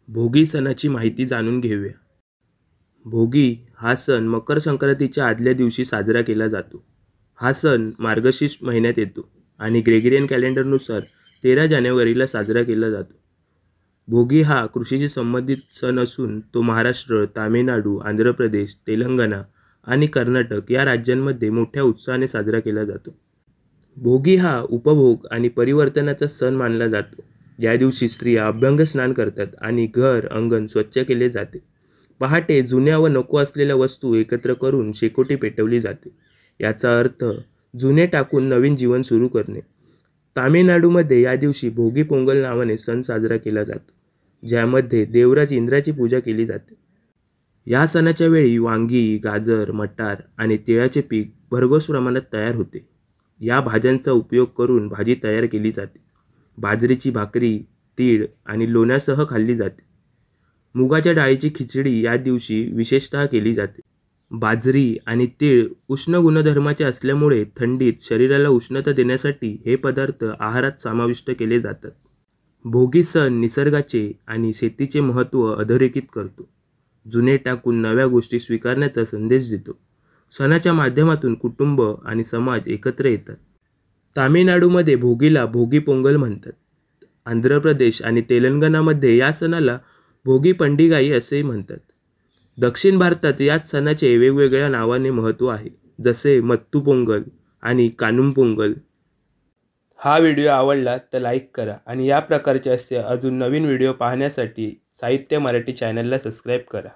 भोगी सणाची माहिती जाणून घेऊया। भोगी हा सण मकर संक्रांतीच्या आदल्या दिवशी साजरा केला जातो। हा सण मार्गशीर्ष महिन्यात येतो आणि ग्रेगरियन कॅलेंडरनुसार 13 जानेवारीला साजरा केला जातो। भोगी हा कृषीशी संबंधित सण असून तो महाराष्ट्र, तामिळनाडू, आंध्र प्रदेश, तेलंगणा आणि कर्नाटक या राज्यांमध्ये मोठ्या उत्साहाने साजरा केला जातो। भोगी हा उपभोग आणि परिवर्तनाचा सण मानला जातो। या दिवशी स्त्रिया अभ्यंग स्नान करतात आणि घर अंगण स्वच्छ केले जाते। पहाटे जुन्या व नको असलेल्या वस्तू एकत्र करून शेकोटी पेटवली जाते। याचा अर्थ जुने टाकून नवीन जीवन सुरू करणे। तामिळनाडूमध्ये या दिवशी भोगी पोंगल नावाने सण साजरा केला जातो, ज्यामध्ये देवराज इंद्राची पूजा केली जाते। या सणाच्या वेळी वांगी, गाजर, मटार आणि तिळाचे पीक भरघोस प्रमाणात तयार होते। या भाज्यांचा उपयोग करून भाजी तयार केली जाते। बाजरीची भाकरी, तीळ आणि लोण्यासह खाल्ली जाते। मुगाच्या डाळीची खिचडी या दिवशी विशेषतः केली जाते। बाजरी आणि तीळ उष्ण गुणधर्माचे असल्यामुळे थंडीत शरीराला उष्णता देण्यासाठी हे पदार्थ आहारात समाविष्ट केले जातात। भोगी सण निसर्गाचे आणि शेतीचे महत्त्व अधोरेखित करतो। जुने टाकून नव्या गोष्टी स्वीकारण्याचा संदेश देतो। सणाच्या माध्यमातून कुटुंब आणि समाज एकत्र येतात। तामिळनाडूमध्ये भोगीला भोगी पोंगल म्हणतात। आंध्र प्रदेश आणि तेलंगणामध्ये या सणाला भोगी पंडिगाई असेही म्हणतात। दक्षिण भारतात याच सणाचे वेगवेगळ्या नावाने महत्त्व आहे, जसे मत्तू पोंगल आणि कानुम पोंगल। हा व्हिडिओ आवडला तर लाईक करा आणि या प्रकारचे असे अजून नवीन व्हिडिओ पाहण्यासाठी साहित्य मराठी चॅनलला सबस्क्राईब करा।